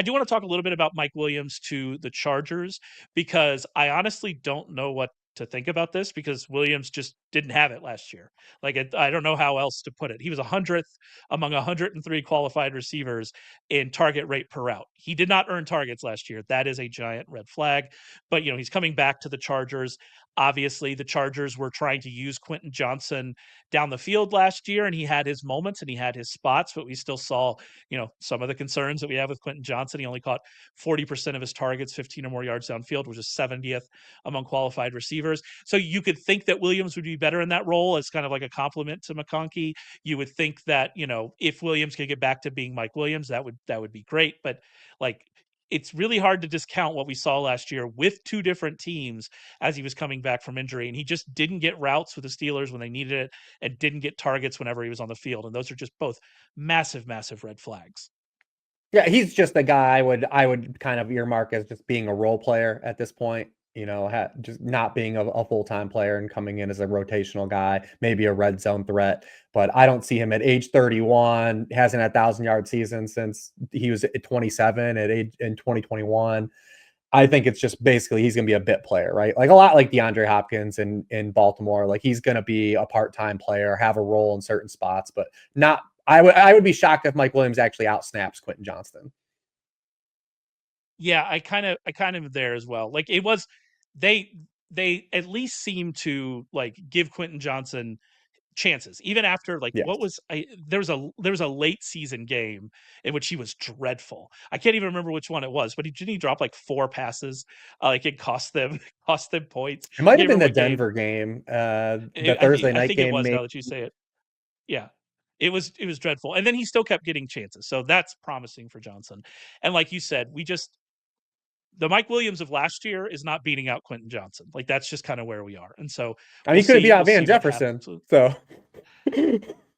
I do want to talk a little bit about Mike Williams to the Chargers, because I honestly don't know what to think about this, because Williams just didn't have it last year. I don't know how else to put it. He was 100th among 103 qualified receivers in target rate per route. He did not earn targets last year. That is a giant red flag. But he's coming back to the Chargers. Obviously, the Chargers were trying to use Quentin Johnson down the field last year, and he had his moments and he had his spots, but we still saw some of the concerns that we have with Quentin Johnson. He only caught 40% of his targets, 15 or more yards downfield, which is 70th among qualified receivers. So you could think that Williams would be better in that role as kind of like a compliment to McConkey. You would think that, if Williams could get back to being Mike Williams, that would be great. But like, it's really hard to discount what we saw last year with two different teams as he was coming back from injury. And he just didn't get routes with the Steelers when they needed it, and didn't get targets whenever he was on the field. And those are just both massive, massive red flags. Yeah, he's just a guy I would kind of earmark as just being a role player at this point. Just not being a full-time player and coming in as a rotational guy, maybe a red zone threat. But I don't see him at age 31. Hasn't had 1,000-yard season since he was at 27 in 2021. I think it's just basically he's going to be a bit player, right? Like a lot like DeAndre Hopkins in Baltimore. Like he's going to be a part-time player, have a role in certain spots, but not. I would be shocked if Mike Williams actually outsnaps Quentin Johnston. Yeah, I kind of there as well. Like it was, they at least seem to like give Quentin Johnson chances even after, like, Yes. what was I there was a late season game in which he was dreadful. I can't even remember which one it was, but didn't he drop like four passes, like it cost them cost them points. It might I have can't been remember the what game. Denver game, the Thursday I night think it game, was, maybe. now that you say it. Yeah. It was dreadful. And then he still kept getting chances. So that's promising for Johnson. And like you said, the Mike Williams of last year is not beating out Quentin Johnson. Like that's just kind of where we are. And so I mean, he could have beat we'll out Van see what happens. Jefferson. So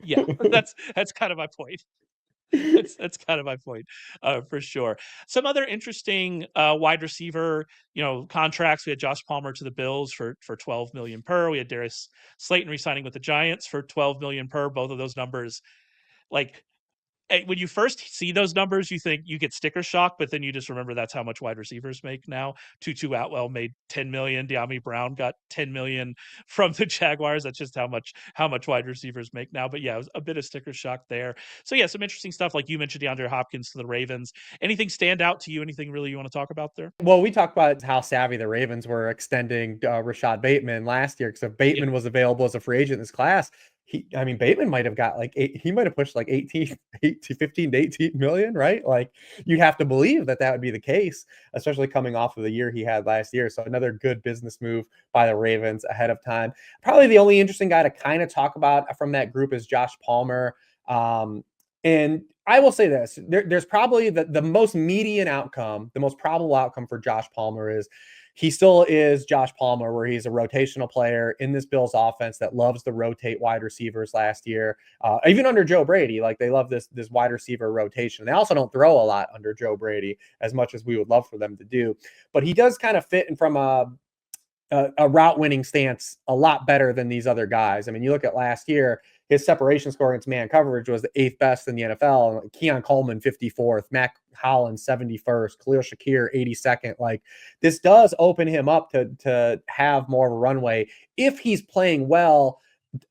Yeah, that's kind of my point. That's kind of my point, for sure. Some other interesting wide receiver, contracts. We had Josh Palmer to the Bills for 12 million per. We had Darius Slayton re-signing with the Giants for 12 million per. Both of those numbers, like, when you first see those numbers, you think you get sticker shock, but then you just remember that's how much wide receivers make now. Tutu Atwell made 10 million. De'Ami Brown got 10 million from the Jaguars. That's just how much wide receivers make now. But yeah, it was a bit of sticker shock there. So yeah, some interesting stuff. Like you mentioned, DeAndre Hopkins to the Ravens. Anything stand out to you? Anything really you want to talk about there? well, we talked about how savvy the Ravens were extending Rashod Bateman last year, because if Yeah. Bateman was available as a free agent in this class, I mean, Bateman might have got like he might have pushed like 15 to 18 million, right? Like you'd have to believe that would be the case, especially coming off of the year he had last year. So another good business move by the Ravens ahead of time. Probably the only interesting guy to kind of talk about from that group is Josh Palmer. And I will say this, there's probably the most median outcome, the most probable outcome for Josh Palmer is he still is Josh Palmer, where he's a rotational player in this Bills offense that loves to rotate wide receivers last year. Even under Joe Brady, like they love this wide receiver rotation. They also don't throw a lot under Joe Brady as much as we would love for them to do. But he does kind of fit in from a route winning stance a lot better than these other guys. I mean, you look at last year, his separation score against man coverage was the 8th best in the NFL. Keon Coleman, 54th, Mac Hollins, 71st, Khalil Shakir, 82nd. Like this does open him up to have more of a runway if he's playing well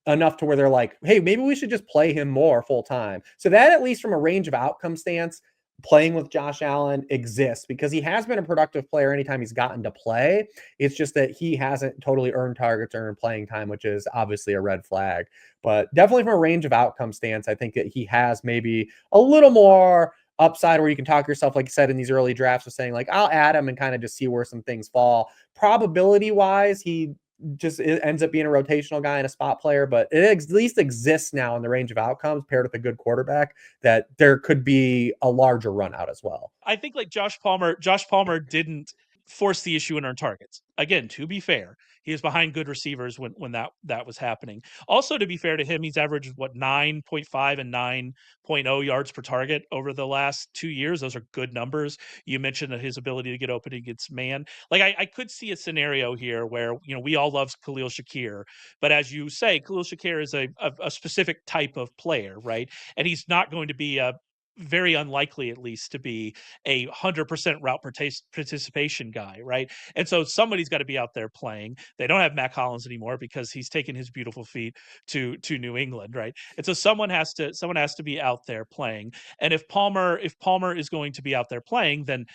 enough to where they're like, hey, maybe we should just play him more full time. So that, at least from a range of outcome stance, playing with Josh Allen exists, because he has been a productive player anytime he's gotten to play. It's just that he hasn't totally earned targets or earned playing time, which is obviously a red flag. But definitely from a range of outcome stance, I think that he has maybe a little more upside where you can talk yourself, like you said, in these early drafts of saying like, I'll add him and kind of just see where some things fall. Probability wise, he just ends up being a rotational guy and a spot player, but it at least exists now in the range of outcomes paired with a good quarterback that there could be a larger run out as well. I think like Josh Palmer didn't force the issue in earn targets. Again, to be fair, he was behind good receivers when that was happening. Also, to be fair to him, he's averaged 9.5 and 9.0 yards per target over the last 2 years. Those are good numbers. You mentioned that his ability to get open against man. Like I could see a scenario here where we all love Khalil Shakir, but as you say, Khalil Shakir is a specific type of player, right? And he's not going to be a very unlikely at least to be a 100% participation guy, right? And so somebody's got to be out there playing. They don't have Mac Hollins anymore because he's taken his beautiful feet to New England, right? And so someone has to be out there playing. And if Palmer is going to be out there playing, then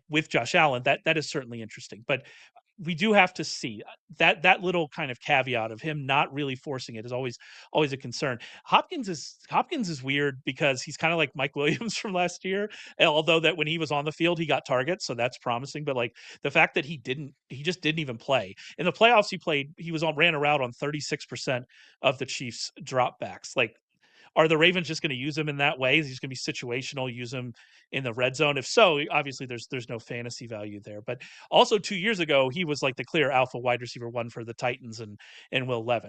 with Josh Allen, that is certainly interesting. But we do have to see that little kind of caveat of him not really forcing it is always a concern. Hopkins is weird because he's kind of like Mike Williams from last year. And although that when he was on the field, he got targets, so that's promising. But like the fact that he just didn't even play in the playoffs. Ran a route on 36% of the Chiefs dropbacks. Like, are the Ravens just going to use him in that way? Is he just going to be situational, use him in the red zone? If so, obviously there's no fantasy value there. But also 2 years ago, he was like the clear alpha wide receiver one for the Titans and Will Levis.